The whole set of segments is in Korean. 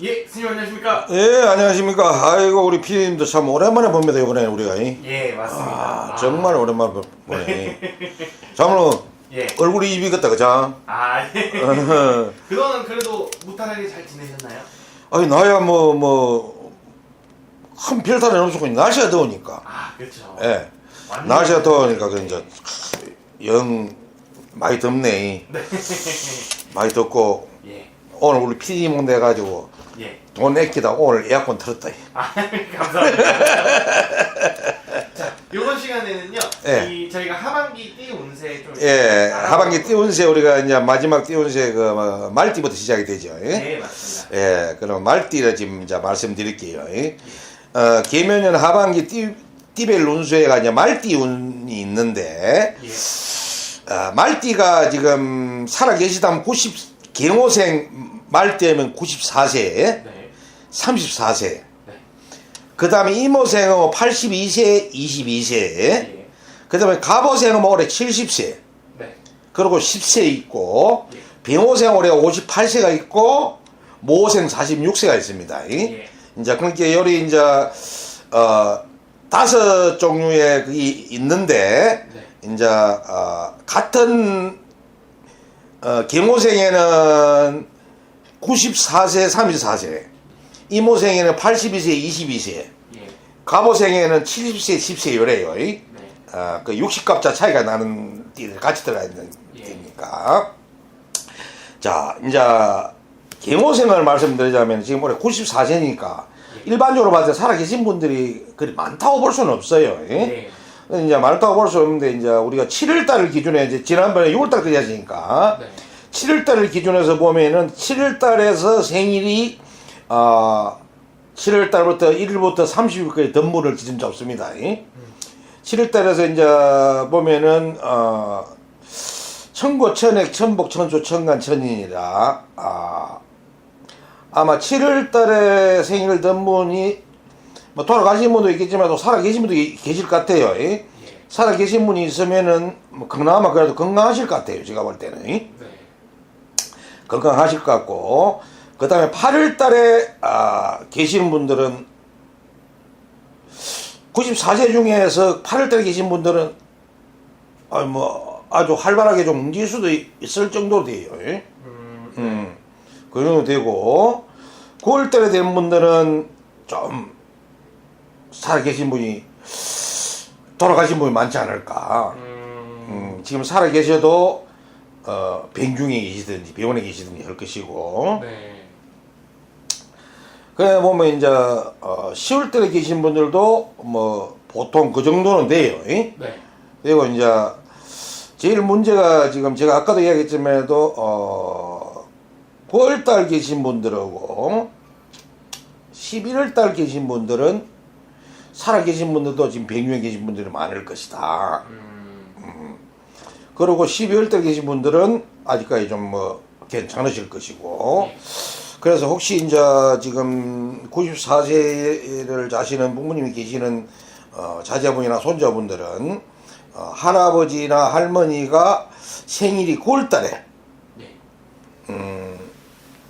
예, 스님 안녕하십니까? 예, 안녕하십니까. 아이고, 우리 피디님도 참 오랜만에 봅니다, 이번에 우리가. 예, 맞습니다. 정말 오랜만에 보네. 참으로 예. 얼굴이 입이 같다, 그자? 예. 그동안 그래도 무탈하게 잘 지내셨나요? 아니, 나야 큰 별탈은 없었고, 날씨가 더우니까. 그렇죠. 예. 완전 날씨가 더우니까, 이제, 많이 덥네. 네. 많이 덥고, 예. 오늘 우리 피디님 온다 해가지고, 예. 돈 아끼다 오늘 에어컨 틀었다. 감사합니다. 자, 이번 시간에는요. 예. 저희가 하반기 띠 운세 좀. 예, 하반기 띠운세 우리가 이제 마지막 띠운세 말띠부터 시작이 되죠. 네, 맞습니다. 예, 그럼 말띠를 지금 이제 말씀드릴게요. 계면년 하반기 띠별 운수에가 이제 말띠 운이 있는데, 예. 말띠가 지금 살아 계시다면 경호생 말띠하면 94세, 네. 34세. 네. 그 다음에 이모생은 82세, 22세. 예. 그 다음에 갑오생은 올해 70세. 네. 그리고 10세 있고, 예. 병호생 올해 58세가 있고, 모호생 46세가 있습니다. 예. 이제, 그러니까 요리 이제, 5 종류의 그게 있는데, 네. 이제, 같은, 경호생에는 94세, 34세, 이모생에는 82세, 22세, 예. 갑오생에는 70세, 10세 요래요. 네. 그 60갑자 차이가 나는 띠들 같이 들어가 있는 띠니까. 자, 이제 경호생을 말씀드리자면 지금 올해 94세니까 일반적으로 봤을 때 살아계신 분들이 그리 많다고 볼 수는 없어요. 네. 이제 많다고 볼 수 없는데 이제 우리가 7월달을 기준에 이제 지난번에 6월달까지 하시니까 네. 7월달을 기준해서 보면은 7월달에서 생일이 7월달부터 1일부터 30일까지 덤물을 지금 잡습니다. 7월달에서 이제 보면은 천고, 천액, 천복, 천수, 천간, 천인이라 아마 7월달에 생일 덤분이 뭐 돌아가신 분도 있겠지만 또 살아계신 분도 계실 것 같아요. 살아계신 분이 있으면은 뭐 그나마 그래도 건강하실 것 같아요. 제가 볼 때는. 네. 건강하실 것 같고, 그 다음에 8월달에 계시는 분들은 94세 중에서 8월달에 계신 분들은 아주 활발하게 좀 움직일 수도 있을 정도로 돼요. 그 정도 되고, 9월달에 된 분들은 좀 살아계신 분이 돌아가신 분이 많지 않을까. 지금 살아계셔도 병중에 계시든지 병원에 계시든지 할 것이고. 네. 그래 보면 이제 10월달에 계신 분들도 뭐 보통 그 정도는 돼요. 네. 그리고 이제 제일 문제가 지금 제가 아까도 이야기했지만도 9월달 계신 분들하고 11월달 계신 분들은 살아 계신 분들도 지금 병중에 계신 분들이 많을 것이다. 그리고 12월달 계신 분들은 아직까지 좀 뭐 괜찮으실 것이고. 그래서 혹시 이제 지금 94세를 자시는 부모님이 계시는 자제분이나 손자분들은 할아버지나 할머니가 생일이 9월달에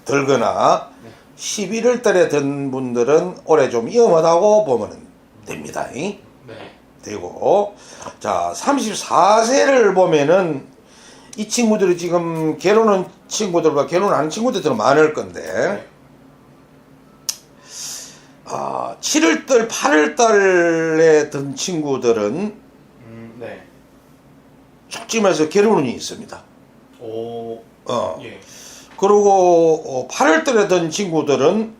들거나 11월달에 든 분들은 올해 좀 위험하다고 보면 됩니다. 네. 되고, 자 34세를 보면은 이 친구들이 지금 결혼한 친구들과 결혼하는 친구들이 많을 건데, 7월달, 8월달에 든 친구들은 네. 쪽집에서 결혼이 있습니다. 오. 예. 그리고 8월달에 든 친구들은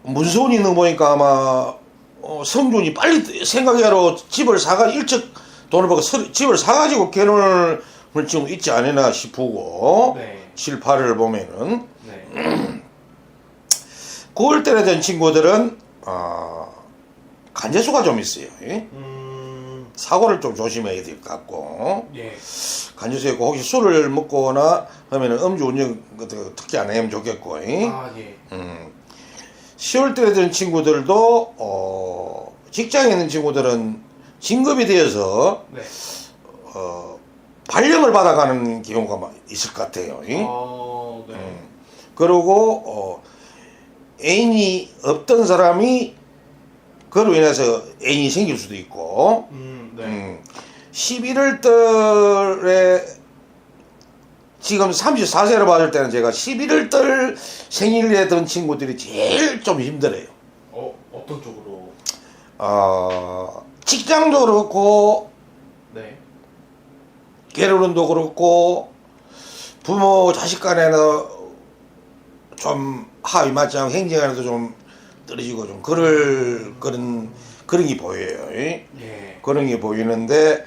문서운이 넘어오니까 아마 성준이 빨리 생각해로 집을 사가 일찍 돈을 벌고 집을 사가지고 결혼을 지금 있지 않으나 싶고. 네. 7, 8을 보면은 네. 9월달에 된 친구들은 간재수가 좀 있어요. 사고를 좀 조심해야 될 것 같고. 예. 간재수 있고 혹시 술을 먹거나 하면은 음주운전 특히 안 하면 좋겠고. 예. 10월달에 된 친구들도 직장에 있는 친구들은 진급이 되어서 네. 발령을 받아가는 경우가 있을 것 같아요. 네. 그리고 애인이 없던 사람이 그로 인해서 애인이 생길 수도 있고 네. 11월 달에 지금 34세로 봤을 때는 제가 11월 달 생일에 든 친구들이 제일 좀 힘들어요. 어떤 쪽으로? 직장도 그렇고 네. 결혼도 그렇고 부모 자식 간에는 좀 합의 맞지 않고 행정안에도 좀 떨어지고 좀 그런 게 보여요. 예. 그런 게 보이는데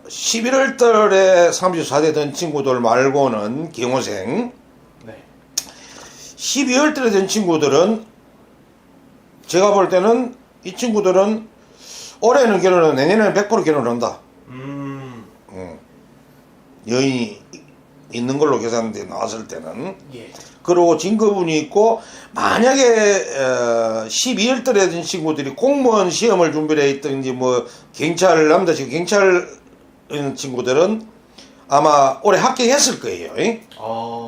11월 달에 34세 된 친구들 말고는 경호생 네. 12월 달에 된 친구들은 제가 볼 때는 이 친구들은 올해는 결혼은 내년에는 100% 결혼한다. 여인이 있는 걸로 계산돼 나왔을 때는 예. 그리고 진급운이 있고 만약에 12월 달에 된 친구들이 공무원 시험을 준비를 했든지 뭐 경찰 남자친구 경찰 친구들은 아마 올해 합격했을 거예요.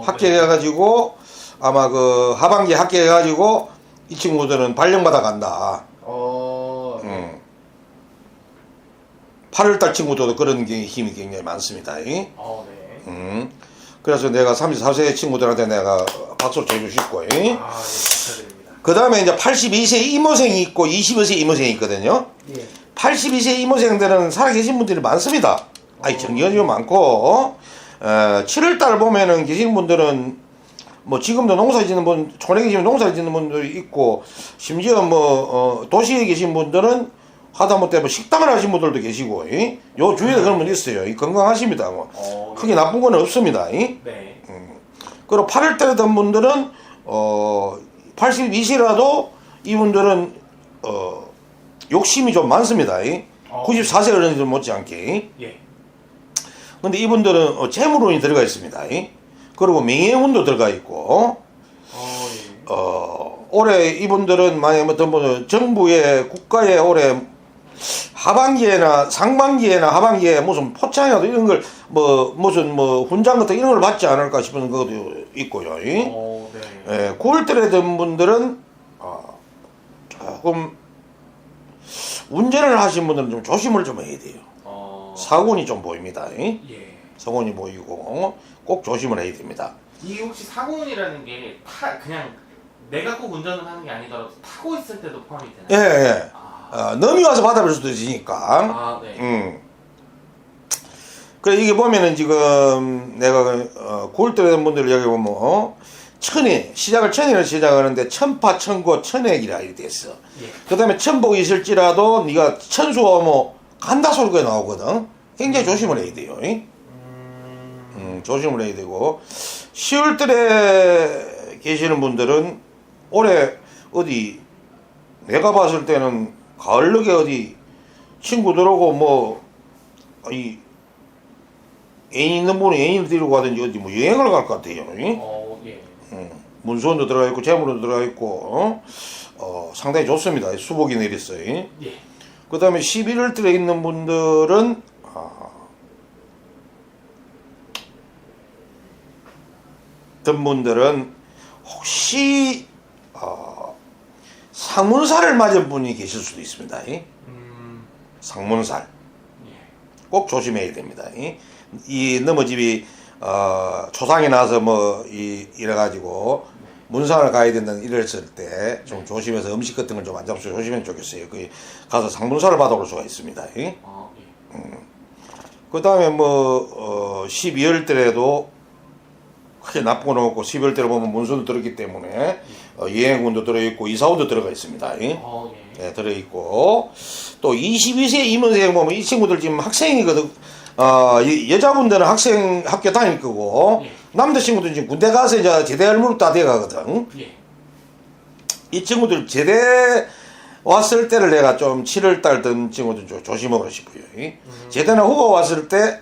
합격해가지고 아마 그 하반기에 합격해가지고 이 친구들은 발령받아 간다. 8월달 친구들도 그런 게 힘이 굉장히 많습니다. 네. 그래서 내가 34세 친구들한테 내가 박수를 쳐주고 싶고. 예, 축하드립니다. 그 다음에 이제 82세 이모생이 있고 25세 이모생이 있거든요. 예. 82세 이모생들은 살아계신 분들이 많습니다. 정리가 많고 7월달 보면은 계신 분들은 뭐 지금도 농사 짓는 분, 촌에 계시면 농사 짓는 분들이 있고 심지어 뭐 도시에 계신 분들은 하다못해 뭐 식당을 하신 분들도 계시고 요 주위에 그런 분 있어요. 건강하십니다. 뭐 크게 나쁜 건 없습니다. 네. 그리고 8월달에 된 분들은 82세라도 이분들은 욕심이 좀 많습니다. 94세 어른들 못지않게. 예. 근데 이분들은 재물운이 들어가 있습니다. 그리고 명예운도 들어가 있고 예. 올해 이분들은 만약에 어떤 분은 정부의 국가의 올해 하반기에나 상반기에나 하반기에 무슨 포창이라도 이런 걸 뭐 무슨 뭐 훈장 같은 이런 걸 받지 않을까 싶은 것도 있고요. 네. 9월달에 된 분들은 조금 운전을 하신 분들은 좀 조심을 좀 해야 돼요. 사고운이 좀 보입니다. 예. 사고운이 보이고 꼭 조심을 해야 됩니다. 이 혹시 사고운이라는 게 그냥 내가 꼭 운전을 하는 게 아니더라도 타고 있을 때도 포함이 되나요? 예. 넘이 와서 받아볼 수도 있으니까. 네. 그래 이게 보면은 지금 내가 9월달에 된 분들 여기 보면 천에 시작을 시작하는데 천파 천고 천액이라 이렇게 됐어. 예. 그 다음에 천복이 있을지라도 네가 천수와 뭐 간다 소리가 나오거든. 굉장히 조심을 해야 돼요. 조심을 해야 되고 10월달에 계시는 분들은 올해 어디 내가 봤을 때는 가을녘에 어디 친구들하고 뭐 애인 있는 분이 애인을 데리고 가든지 어디 뭐 여행을 갈 것 같아요. 예. 문수원도 들어가 있고 재물도 들어가 있고 상당히 좋습니다. 수복이 내렸어요. 예. 그 다음에 11월달에 있는 분들은 어떤 분들은 혹시 상문살을 맞은 분이 계실 수도 있습니다. 상문살 꼭 조심해야 됩니다. 이 너머집이 초상이 나서 뭐 이래가지고 문상을 가야 된다는 이랬을 때 좀 조심해서 음식 같은 걸 좀 안 잡수고 조심하면 좋겠어요. 그 가서 상문살을 받아올 수가 있습니다. 그 다음에 뭐 12월 달에도 크게 나쁜 건 없고 12월 달에 보면 문서도 들어있기 때문에 여행운도 들어있고 이사운도 들어가 있습니다. 네, 들어있고 또 22세 임원생 보면 이 친구들 지금 학생이거든. 여자분들은 학교 다닐 거고 남자 친구들은 지금 군대 가서 이제 제대 할무로 다 돼가거든. 이 친구들 제대 왔을 때를 내가 좀 7월달 든 친구들 좀 조심하고 싶어요. 제대나 후보 왔을 때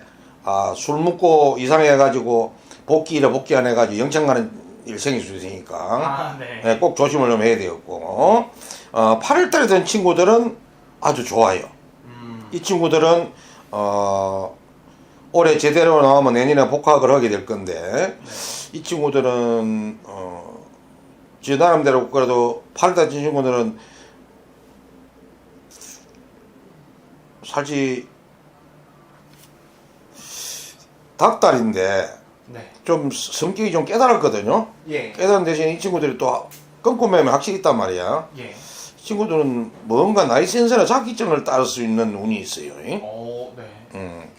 술 먹고 이상해가지고 복귀 안 해가지고 영창 가는 일 생길 수 있으니까 네, 꼭 조심을 좀 해야 되겠고 8월달에 된 친구들은 아주 좋아요. 이 친구들은 올해 제대로 나오면 내년에 복학을 하게 될 건데 이 친구들은 제 나름대로 그래도 8달 친 친구들은 사실 닭달인데 네. 좀 성격이 좀 깨달았거든요. 예. 깨달은 대신 이 친구들이 또 끈끈함이 확실히 있단 말이야. 예. 이 친구들은 뭔가 나이 센스나 자기점을 따를 수 있는 운이 있어요. 오, 네.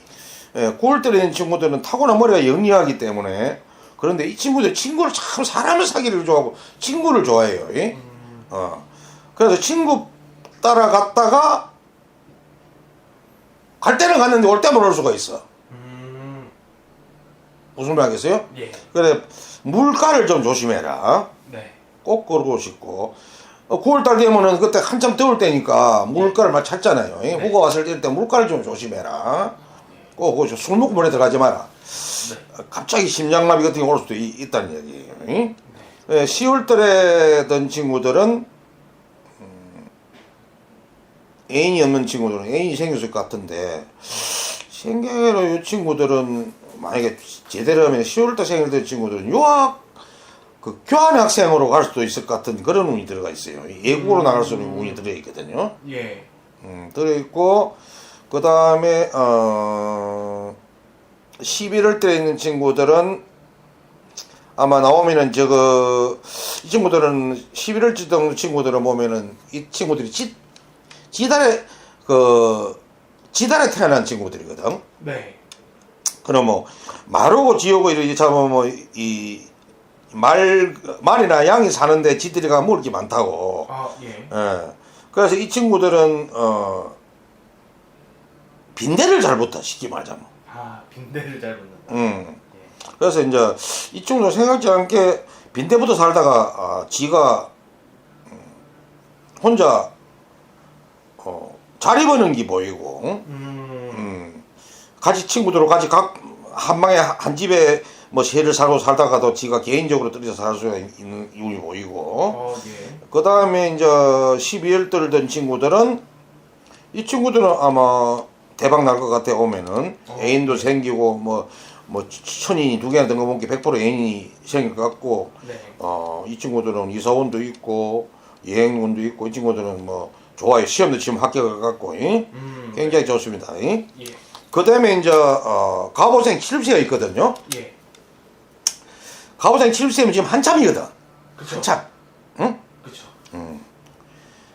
예, 9월 달에 있는 친구들은 타고난 머리가 영리하기 때문에 그런데 이 친구들 친구를 참 사람을 사귀를 좋아하고 친구를 좋아해요. 그래서 친구 따라갔다가 갈 때는 갔는데 올 때만 올 수가 있어. 무슨 말 하겠어요? 예. 그래 물가를 좀 조심해라. 네. 꼭 그러고 싶고 9월달 되면은 그때 한참 더울 때니까 물가를 막 찾잖아요. 네. 후가 왔을 때 물가를 좀 조심해라. 꼭 술 먹고 물에 들어가지 마라. 네. 갑자기 심장마비 같은 게 올 수도 있다는 얘기예요. 10월달에 든 친구들은 애인이 없는 친구들은 애인이 생겼을 것 같은데 생계로 이 친구들은 만약에 제대로 하면 10월달 생일된 친구들은 유학 그 교환 학생으로 갈 수도 있을 것 같은 그런 운이 들어가 있어요. 외국으로 나갈 수 있는 운이 들어 있거든요. 예. 들어 있고 그 다음에 11월 때 있는 친구들은 아마 나오면은 이 친구들은 11월 때 친구들은 보면은 이 친구들이 지단에 태어난 친구들이거든. 네. 그럼 뭐 말하고 지우고 이렇게 잡으면 뭐 말이나 양이 사는데 지들이 가 먹을 게 많다고. 아, 예. 예. 그래서 이 친구들은 빈대를 잘 붙어 쉽게 말하자면. 아, 빈대를 잘 붙는다. 음. 예. 그래서 이제 이 친구도 생각지 않게 빈대부터 살다가 지가 혼자 자리 버는 게 보이고. 같이 친구들하고 같이 각 한 방에 한 집에 뭐 새를 살고 살다가도 지가 개인적으로 떨어져 살 수 있는 이유이 보이고. 예. 그 다음에 이제 12월 들던 친구들은 이 친구들은 아마 대박 날 것 같아 오면은 애인도 생기고 뭐 천인이 두 개나 등거먹기 100% 애인이 생길 것 같고. 네. 이 친구들은 이사원도 있고 여행운도 있고 이 친구들은 뭐 좋아요. 시험도 지금 합격을 갖고 굉장히 좋습니다. 예. 그 다음에 이제 갑오생 7세가 있거든요. 예. 갑오생 7세면 지금 한참이거든. 그쵸. 한참. 응? 그쵸.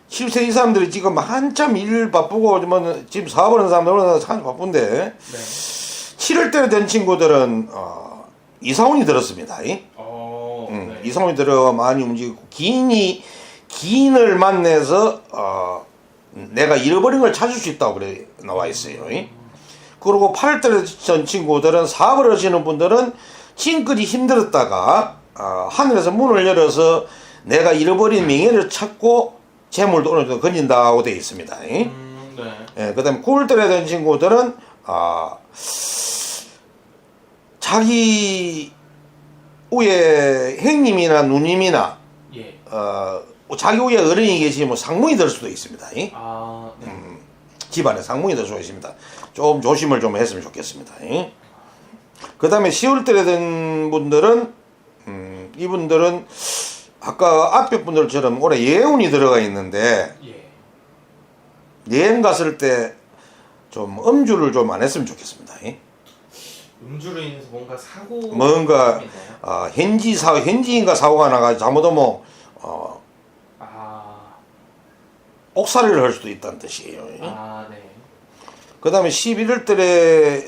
7세 이 사람들이 지금 한참 일 바쁘고 뭐 지금 사업하는 사람들은 참 바쁜데 네. 7월 때에 된 친구들은 이사원이 들었습니다. 네. 이사원이 들어 많이 움직이고 기인을 만나서 내가 잃어버린 걸 찾을 수 있다고 그래 나와 있어요. 그리고 8월 달에 전 친구들은 사업을 하시는 분들은 지금까지 힘들었다가 하늘에서 문을 열어서 내가 잃어버린 명예를 찾고 재물도 어느 정도 건진다고 되어 있습니다. 네. 그 다음에 9월 달에 된 친구들은 자기 위에 형님이나 누님이나 예. 자기 위에 어른이 계시면 상문이 될 수도 있습니다. 아, 네. 집안에 상문이 될 수가 있습니다. 좀 조심을 좀 했으면 좋겠습니다. 그 다음에 10월 달에 된 분들은 이분들은 아까 앞에 분들처럼 올해 예운이 들어가 있는데 예. 여행 갔을 때 좀 음주를 좀 안 했으면 좋겠습니다. 음주로 인해서 뭔가 사고 뭔가 현지인가 사고가 나가 잘못하면 옥살이를 할 수도 있다는 뜻이에요. 아, 네. 그 다음에 11월 달에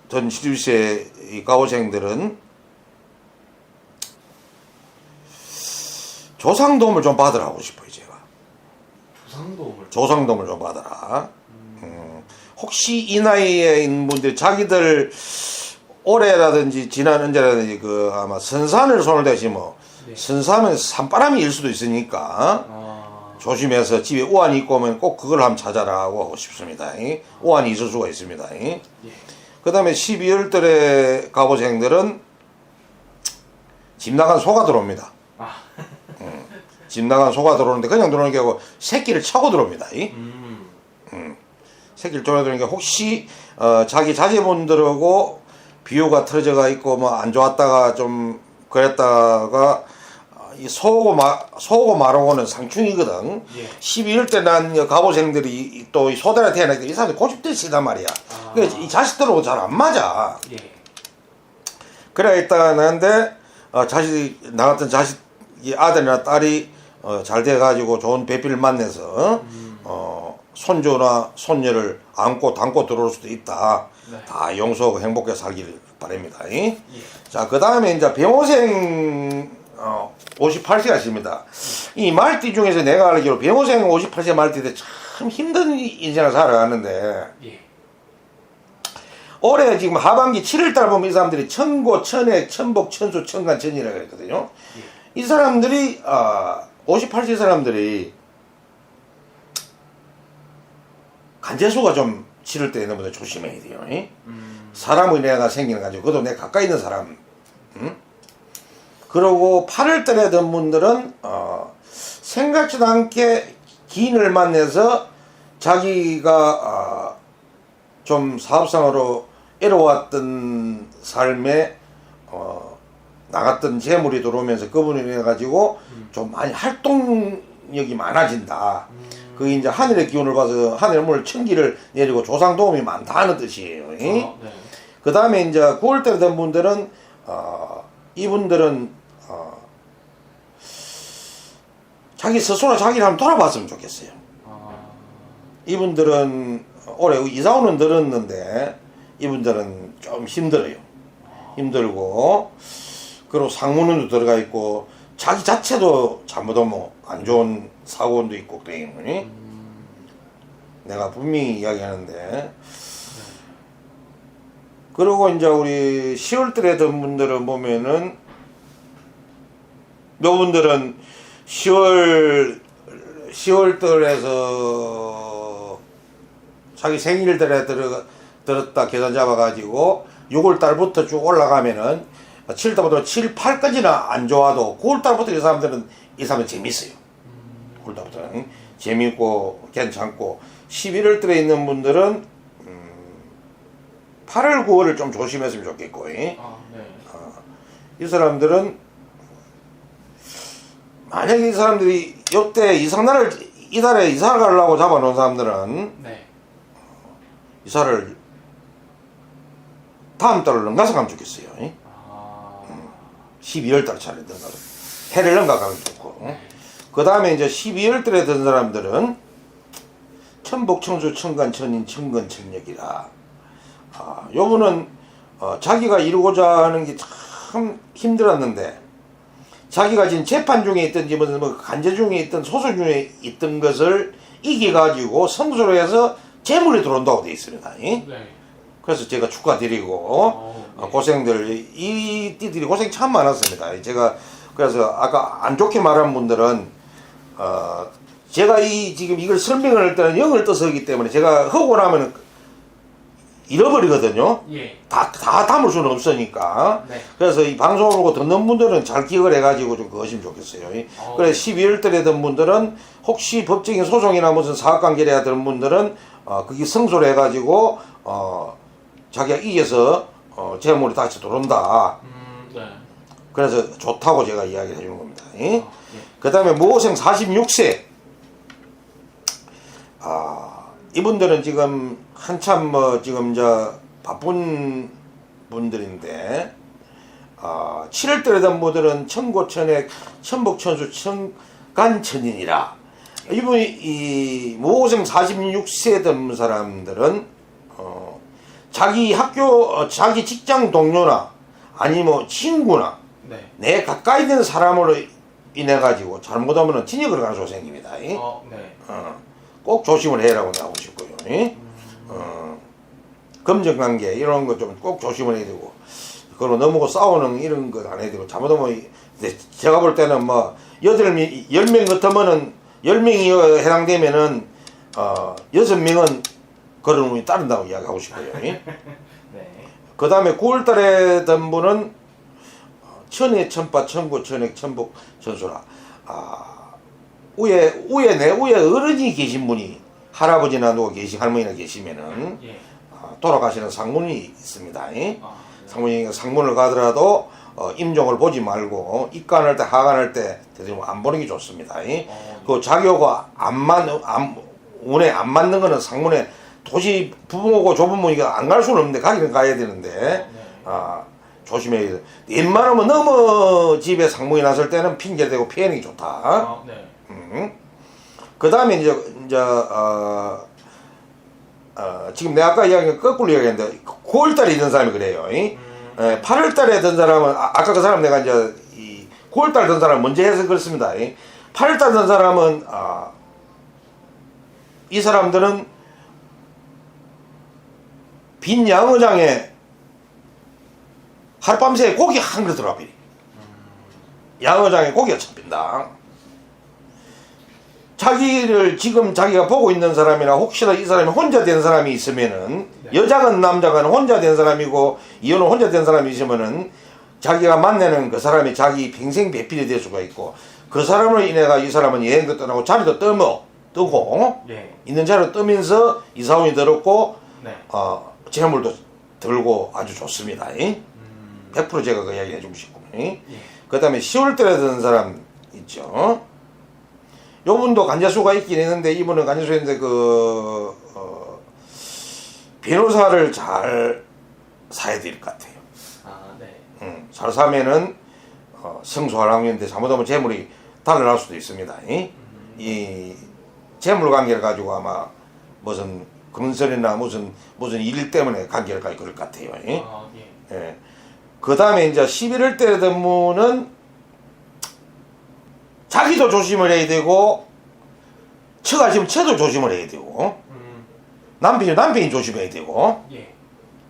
전 11세 이 가오생들은 조상도움을 좀 받으라 하고 싶어요. 제가 조상도움을 좀 받아라. 혹시 이 나이에 있는 분들이 자기들 올해라든지 지난 언제라든지 아마 선산을 손을 대시면 네. 선산은 산바람이 일 수도 있으니까 조심해서 집에 우환이 있고 오면 꼭 그걸 한번 찾아라 하고 싶습니다. 우환이 있을 수가 있습니다. 예. 그 다음에 12월 달에 갑오생들은 집 나간 소가 들어옵니다. 집 나간 소가 들어오는데 그냥 들어오는 게 아니고 새끼를 차고 들어옵니다. 새끼를 차고 들어오는 게 혹시 자기 자제분들하고 비호가 틀어져가 있고 뭐 안 좋았다가 좀 그랬다가 이 소고 마르고는 상충이거든. 예. 12일 때 난 가보생들이 또 소대라 태어나니까 이 사람들이 고집대시단 말이야. 그래서 이 자식들하고 잘 안 맞아. 예. 그래 있다는데 나 같은 자식이 아들이나 딸이 잘 돼가지고 좋은 배필을 만나서 손주나 손녀를 안고 담고 들어올 수도 있다. 네. 다 용서하고 행복하게 살기를 바랍니다. 예. 자, 그 다음에 이제 병호생 58세가십니다. 이 말띠 중에서 내가 알기로 병호생 58세 말띠들 참 힘든 인생을 살아가는데 예. 올해 지금 하반기 7월달 보면 이 사람들이 천고, 천액, 천복, 천수, 천간, 천이라고 그랬거든요. 예. 이 사람들이 58세 사람들이 간재수가 좀 7월달에 너무 조심해야 돼요. 사람의 내가 생기는 가지고 그것도 내 가까이 있는 사람. 그러고 8월달에 든 분들은 생각지도 않게 기인을 만나서 자기가 좀 사업상으로 애로웠던 삶에 나갔던 재물이 들어오면서 그분이 인해 가지고 좀 많이 활동력이 많아진다. 그게 이제 하늘의 기운을 봐서 하늘의 물 천기를 내리고 조상 도움이 많다는 뜻이에요. 네. 그 다음에 이제 9월달에 된 분들은 이분들은 자기 스스로 자기를 한번 돌아봤으면 좋겠어요. 이분들은 올해 이사 오는 들었는데 이분들은 좀 힘들어요. 힘들고 그리고 상문운도 들어가 있고 자기 자체도 잘못하면 안 좋은 사고운도 있고 그래요. 내가 분명히 이야기하는데 그리고 이제 우리 10월달에 든 분들은 보면은 요 분들은 10월달에서 자기 생일달에 들었다 계산 잡아가지고 6월달부터 쭉 올라가면은 7월달부터 7, 8까지나 안 좋아도 9월달부터 이 사람들은 재밌어요. 9월달부터는 재밌고 괜찮고 11월달에 있는 분들은 8월, 9월을 좀 조심했으면 좋겠고 네. 이 사람들은 만약에 이 사람들이 이때 이달에 이사를 가려고 잡아놓은 사람들은 네. 이사를 다음 달로 넘가서 가면 좋겠어요. 12월달 차례 넘가서 해를 넘가가면 좋고 그 다음에 이제 12월달에 든 사람들은 천복, 청수, 천간, 천인, 천근, 천력이라 요분은 자기가 이루고자 하는 게 참 힘들었는데 자기가 지금 재판 중에 있든지 뭐 간제 중에 있든 소송 중에 있던 것을 이겨가지고 성소로 해서 재물이 들어온다고 되어 있습니다. 네. 그래서 제가 축하드리고 네. 고생들 이 띠들이 고생 참 많았습니다. 제가 그래서 아까 안 좋게 말한 분들은 제가 지금 이걸 설명을 할 때는 영을 떠서 하기 때문에 제가 하고 나면 잃어버리거든요. 예. 다 담을 수는 없으니까. 네. 그래서 이 방송을 보고 듣는 분들은 잘 기억을 해가지고 좀 그것이면 좋겠어요. 그래서 12월달에 든 분들은 혹시 법적인 소송이나 무슨 사업관계를 해야 되는 분들은 그게 성소를 해가지고 자기가 이겨서 재물이 다시 들어온다. 네. 그래서 좋다고 제가 이야기를 해주는 겁니다. 예. 그 다음에 모생 46세. 이분들은 지금 한참 지금 바쁜 분들인데 7월달에 된 분들은 천고천액, 천복천수, 천간천인이라 이분이 이 모생 46세 된 사람들은 자기 학교 자기 직장 동료나 아니면 친구나 네. 내 가까이 있는 사람으로 인해 가지고 잘못하면 진역을 가는 소생입니다. 네. 꼭 조심을 해라고 나오고 싶고요. 금전관계 이런 거 좀 꼭 조심을 해야 되고 그걸로 너무 싸우는 이런 것 안 해야 되고 잘못하면 제가 볼 때는 뭐 10명 같으면은 10명이 해당되면은 6명은 그런 분이 따른다고 이야기하고 싶어요. 네. 그 다음에 9월달에 된 분은 천에 천파 천구 천액 천복 천수라 내 위에 어른이 계신 분이 할아버지나 누가 할머니나 계시면은 예. 돌아가시는 상문이 있습니다. 네. 상문을 가더라도 임종을 보지 말고 입간할 때 하간할 때 대통령 안 보는 게 좋습니다. 그 자교가 운에 안 맞는 거는 상문에 도시 부모고 조부모니까 안 갈 수는 없는데 가기는 가야 되는데 조심해야 돼. 웬만하면 너무 집에 상문이 났을 때는 핑계 대고 피하는 게 좋다. 그 다음에 이제 지금 내가 아까 이야기한 거꾸로 이야기했는데 9월달에 있는 사람이 그래요. 8월달에 든 사람은 아까 그 사람 내가 이제 9월달 든 사람 먼저 해서 그렇습니다. 8월달 든 사람은 이 사람들은 빈 양어장에 하룻밤새 고기 한 그릇 들어가 버려. 양어장에 고기가 잡힌다. 자기를 지금 자기가 보고 있는 사람이나 혹시나 이 사람이 혼자 된 사람이 있으면은 여자건 남자건 혼자 된 사람이고 이혼은 혼자 된 사람이 있으면은 자기가 만나는 그 사람이 자기 평생 배필이 될 수가 있고 그 사람을 인해가 이 사람은 여행도 떠나고 자리도 뜨고 있는 자리로 뜨면서 이사운이 들었고 재물도 들고 아주 좋습니다. 100% 제가 그 이야기 해주고 싶고 그 다음에 10월달에 든 사람 있죠. 요분도 간제수가 있긴 있는데 이분은 간제수인데 변호사를 잘 사야 될 것 같아요. 잘 사면은 성수할 확률인데 잘못하면 재물이 달아날 수도 있습니다. 이 재물 관계를 가지고 아마 무슨 건설이나 무슨 일 때문에 관계를 가지고 그럴 것 같아요. 그 다음에 이제 11월 때 된 분은 자기도 조심을 해야 되고 처가 지금 처도 조심을 해야 되고 남편이 조심해야 되고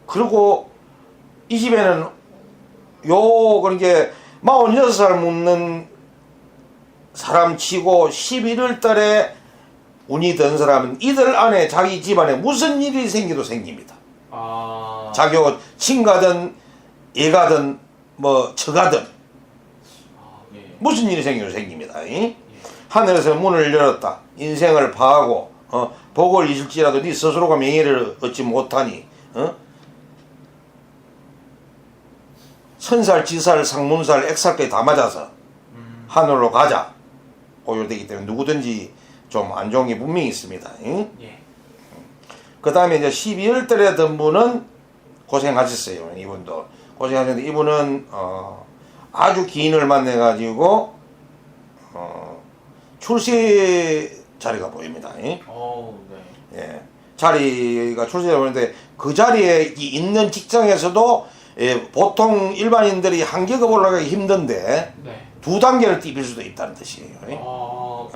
그리고 이 집에는 그런 게 46살 묻는 사람 치고 11월 달에 운이 든 사람은 이들 안에 자기 집안에 무슨 일이 생기도 생깁니다. 자기 친가든 애가든 뭐 처가든 무슨 일이 생기도 생깁니다. 하늘에서 문을 열었다. 인생을 파하고 복을 잊을지라도 네 스스로가 명예를 얻지 못하니 선살, 지살, 상문살, 액살까지 다 맞아서 하늘로 가자 고요되기 때문에 누구든지 좀 안 좋은 게 분명히 있습니다. 그 다음에 이제 12월 달에 든 분은 고생하셨어요. 이분도 고생하셨는데 이분은 아주 기인을 만나가지고 출세 자리가 보입니다. 자리가 출세가 보이는데 그 자리에 있는 직장에서도 보통 일반인들이 한 계급 올라가기 힘든데 두 단계를 뛰길 수도 있다는 뜻이에요.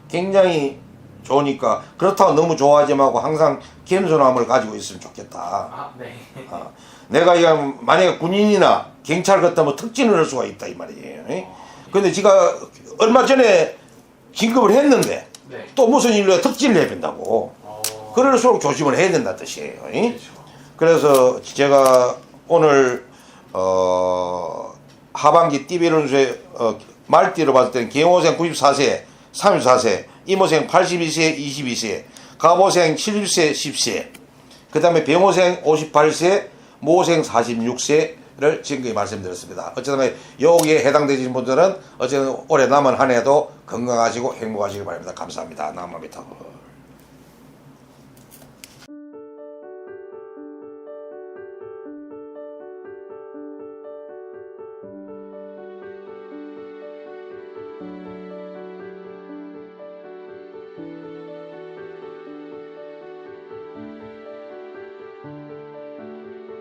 굉장히 좋으니까 그렇다고 너무 좋아하지 말고 항상 겸손함을 가지고 있으면 좋겠다. 내가 이거 만약에 군인이나 경찰 같다면 특진을 할 수가 있다 이 말이에요. 근데 제가 얼마 전에 진급을 했는데 또 무슨 일로 특진을 해야 된다고. 그럴수록 조심을 해야 된다는 뜻이에요. 그래서 제가 오늘 하반기 띠비론수의 말띠로 봤을 때는 경호생 94세 34세 이모생 82세 22세 갑오생 70세 10세 그 다음에 병호생 58세 모생 46세를 지금까지 말씀드렸습니다. 어쨌든 여기에 해당되시는 분들은 어쨌든 올해 남은 한 해도 건강하시고 행복하시길 바랍니다. 감사합니다. 남아미타불.